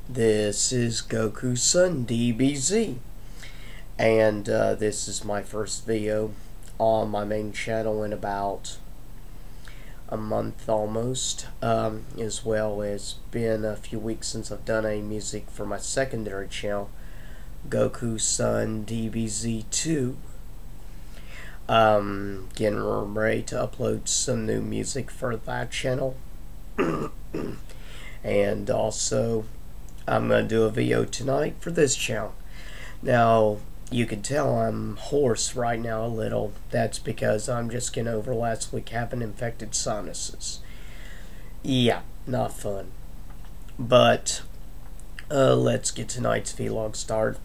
This is Goku's son, DBZ, and this is my first video on my main channel in about a month almost, as well as been a few weeks since I've done a music for my secondary channel, Goku's son, DBZ2. Getting ready to upload some new music for that channel. And also I'm going to do a video tonight for this channel. Now you can tell I'm hoarse right now a little. That's because I'm just getting over last week having infected sinuses. Yeah, not fun. But let's get tonight's vlog started.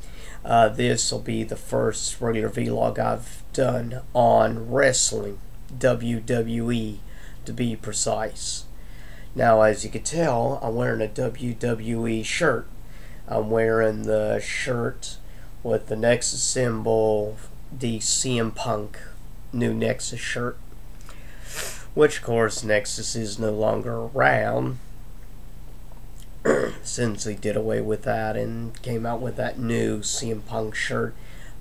This will be the first regular vlog I've done on wrestling, WWE to be precise. Now, as you can tell, I'm wearing a WWE shirt. I'm wearing the shirt with the Nexus symbol, the CM Punk new Nexus shirt, which of course Nexus is no longer around since they did away with that and came out with that new CM Punk shirt,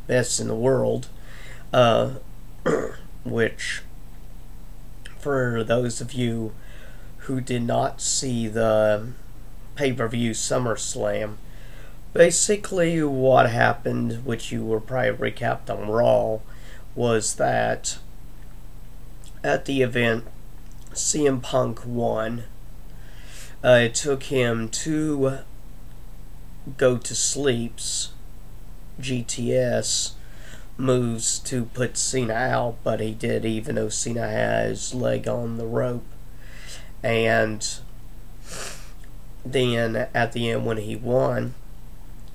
best in the world, which, for those of you who did not see the pay-per-view Summerslam, basically what happened, which you were probably recapped on Raw, was that at the event CM Punk won. It took him to go to sleeps GTS moves to put Cena out, but he did even though Cena had his leg on the rope. And then at the end when he won,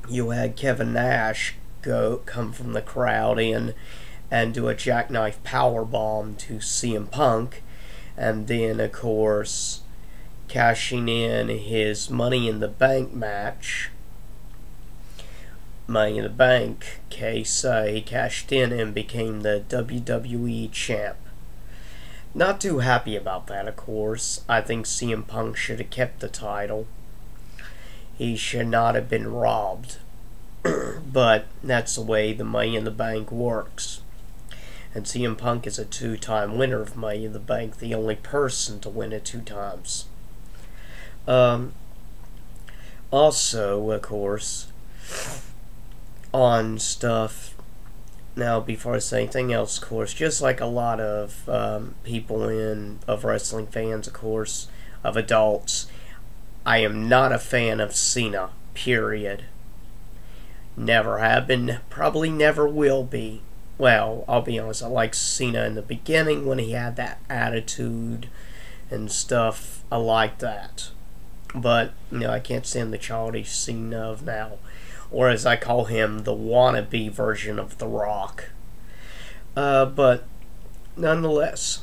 you had Kevin Nash come from the crowd in and do a jackknife powerbomb to CM Punk, and then of course cashing in his Money in the Bank match. Money in the Bank case, he cashed in and became the WWE champ. Not too happy about that, of course. I think CM Punk should have kept the title. He should not have been robbed. But that's the way the Money in the Bank works. And CM Punk is a two-time winner of Money in the Bank, the only person to win it 2 times. Also, of course, on stuff. Now, before I say anything else, of course, just like a lot of people of wrestling fans, of course, of adults, I am not a fan of Cena, period. Never have been, probably never will be. Well, I'll be honest, I liked Cena in the beginning when he had that attitude and stuff. I like that. But, you know, I can't stand the childish Cena of now. Or as I call him, the wannabe version of The Rock. But nonetheless,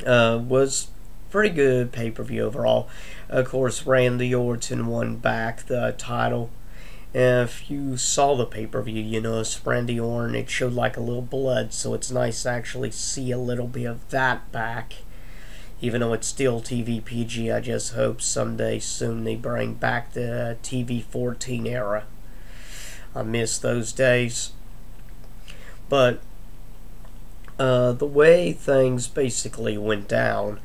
was pretty good pay-per-view overall. Of course, Randy Orton won back the title. If you saw the pay-per-view, you noticed Randy Orton, it showed like a little blood, so it's nice to actually see a little bit of that back. Even though it's still TV PG, I just hope someday soon they bring back the TV 14 era. I miss those days. But the way things basically went down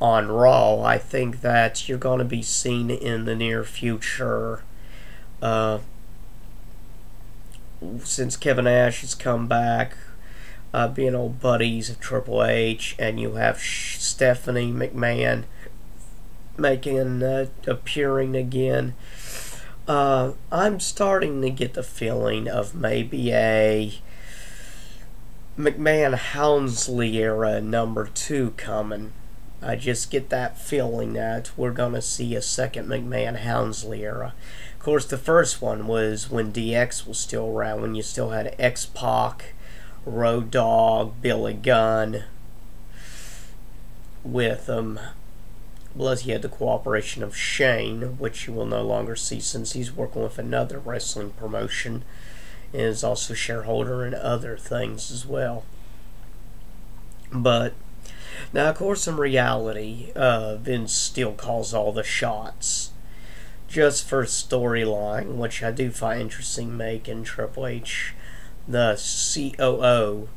on Raw, I think that you're going to be seen in the near future. Since Kevin Nash has come back, being old buddies of Triple H, and you have Stephanie McMahon appearing again. I'm starting to get the feeling of maybe a McMahon-Helmsley era #2 coming. I just get that feeling that we're going to see a second McMahon-Helmsley era. Of course, the first one was when DX was still around, when you still had X-Pac, Road Dogg, Billy Gunn with them. Plus, he had the cooperation of Shane, which you will no longer see since he's working with another wrestling promotion and is also shareholder in other things as well. But now, of course, in reality, Vince still calls all the shots. just for storyline, which I do find interesting, making Triple H the COO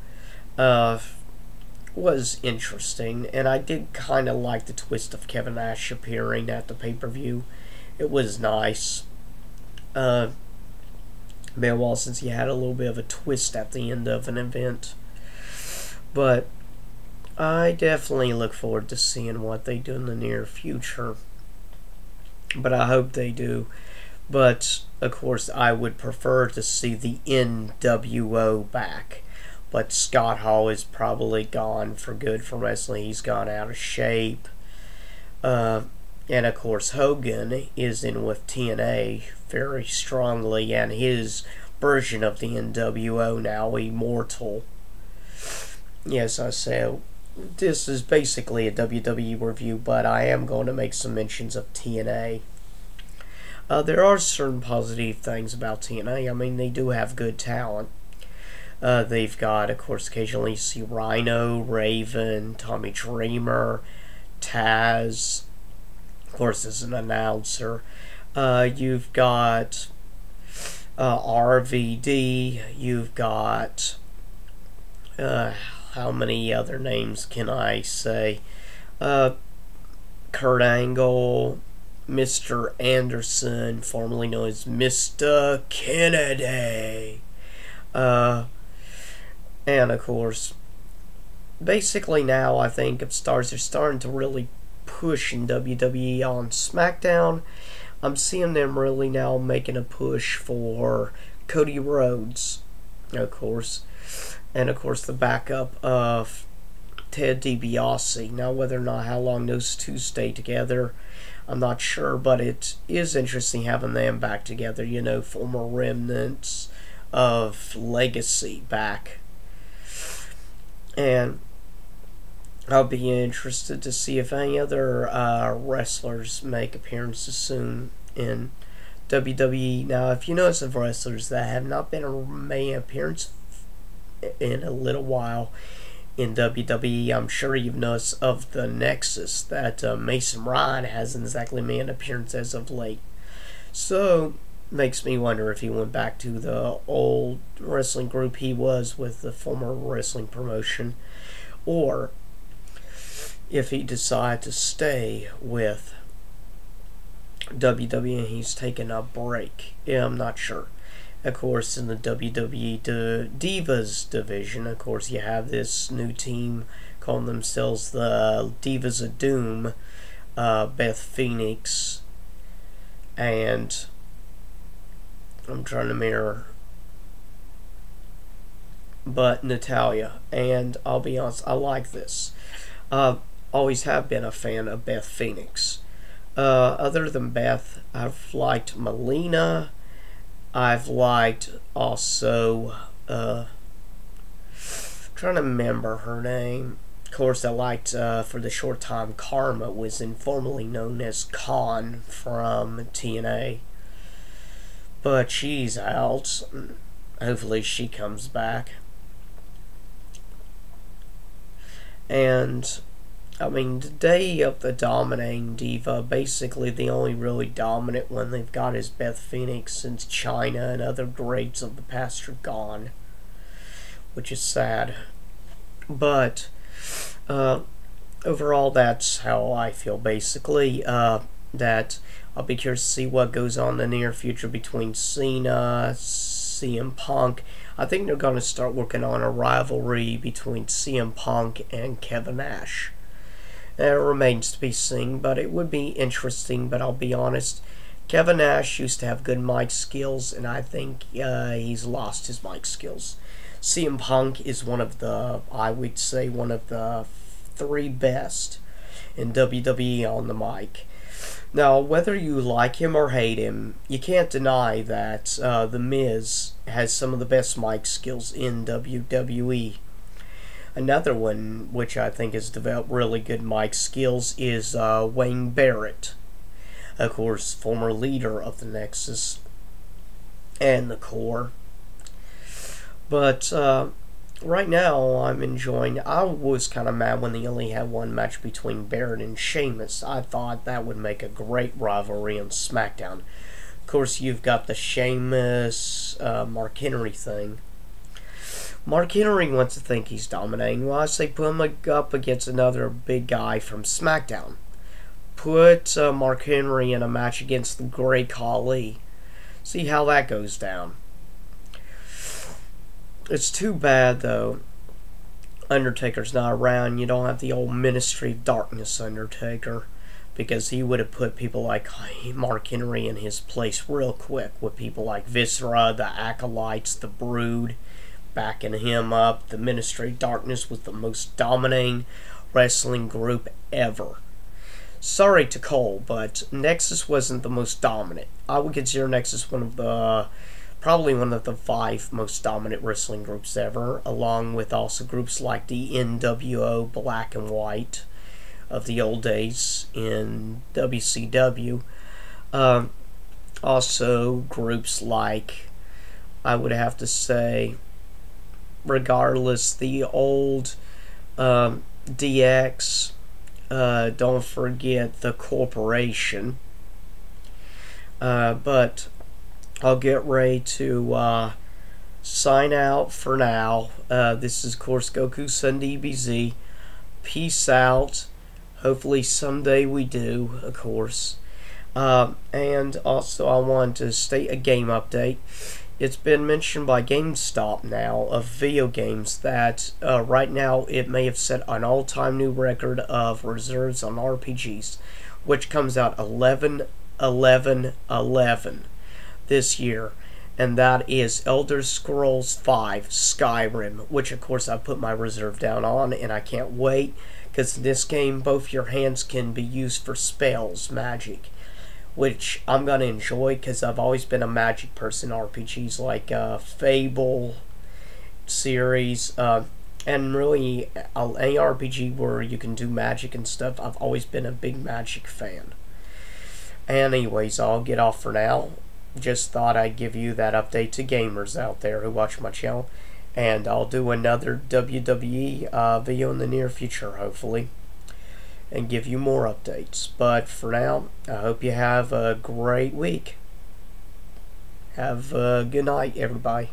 was interesting, and I did kind of like the twist of Kevin Nash appearing at the pay-per-view. It was nice. Been a while since you had a little bit of a twist at the end of an event. But I definitely look forward to seeing what they do in the near future. But I hope they do. But, of course, I would prefer to see the NWO back. But Scott Hall is probably gone for good from wrestling. He's gone out of shape. And of course, Hogan is in with TNA very strongly, and his version of the NWO now, Immortal. Yes, I say this is basically a WWE review, but I am going to make some mentions of TNA. There are certain positive things about TNA. I mean, they do have good talent. They've got, of course, occasionally you see Rhino, Raven, Tommy Dreamer, Taz, of course, as an announcer. You've got RVD. You've got how many other names can I say? Kurt Angle, Mr. Anderson, formerly known as Mr. Kennedy. And of course, basically now I think if stars are starting to really push in WWE on SmackDown. I'm seeing them really now making a push for Cody Rhodes, of course, and of course the backup of Ted DiBiase. Now, whether or not how long those two stay together, I'm not sure, but it is interesting having them back together. You know, former remnants of Legacy back, and I'll be interested to see if any other wrestlers make appearances soon in WWE. Now, if you notice of wrestlers that have not been making appearance in a little while in WWE, I'm sure you've noticed of the Nexus that Mason Ryan hasn't exactly made an appearance as of late. So, makes me wonder if he went back to the old wrestling group he was with the former wrestling promotion, or if he decided to stay with WWE and he's taking a break. Yeah, I'm not sure. Of course, in the WWE Divas division, of course, you have this new team calling themselves the Divas of Doom, Beth Phoenix, and I'm trying to mirror, but Natalia. And I'll be honest, I like this. Always have been a fan of Beth Phoenix. Other than Beth, I've liked Melina. I've liked also, trying to remember her name. Of course, I liked, for the short time, Karma was informally known as Khan from TNA. But she's out. Hopefully she comes back. And I mean, today of the dominating diva, basically the only really dominant one they've got is Beth Phoenix, since China and other greats of the past are gone, which is sad. But overall, that's how I feel. Basically, that I'll be curious to see what goes on in the near future between Cena, CM Punk. I think they're going to start working on a rivalry between CM Punk and Kevin Nash. It remains to be seen, but it would be interesting. But I'll be honest, Kevin Nash used to have good mic skills, and I think he's lost his mic skills. CM Punk is one of the, I would say, one of the three best in WWE on the mic. Now, whether you like him or hate him, you can't deny that The Miz has some of the best mic skills in WWE. Another one, which I think has developed really good mic skills, is Wayne Barrett. Of course, former leader of the Nexus and the Core. But right now I'm enjoying. I was kind of mad when they only had one match between Barrett and Sheamus. I thought that would make a great rivalry on SmackDown. Of course, you've got the Sheamus Mark Henry thing. Mark Henry wants to think he's dominating. Well, I say put him up against another big guy from SmackDown. Put Mark Henry in a match against the Great Khali. See how that goes down. It's too bad, though, Undertaker's not around. You don't have the old Ministry of Darkness Undertaker, because he would have put people like Mark Henry in his place real quick, with people like Viscera, the Acolytes, the Brood, backing him up. The Ministry of Darkness was the most dominating wrestling group ever. Sorry to Cole, but Nexus wasn't the most dominant. I would consider Nexus probably one of the 5 most dominant wrestling groups ever, along with also groups like the NWO Black and White of the old days in WCW. Also groups like, I would have to say, regardless, the old DX, don't forget the Corporation, but I'll get ready to sign out for now. This is, of course, Goku Sun DBZ. Peace out. Hopefully someday we do, of course. And also I want to state a game update. It's been mentioned by GameStop now of video games that right now it may have set an all-time new record of reserves on RPGs, which comes out 11/11/11 this year, and that is Elder Scrolls V Skyrim, which of course I put my reserve down on, and I can't wait, because in this game both your hands can be used for spells, magic, which I'm going to enjoy because I've always been a magic person. RPGs like Fable series, and really any RPG where you can do magic and stuff, I've always been a big magic fan. Anyways, I'll get off for now. Just thought I'd give you that update to gamers out there who watch my channel, and I'll do another WWE video in the near future, hopefully, and give you more updates. But for now, I hope you have a great week. Have a good night, everybody.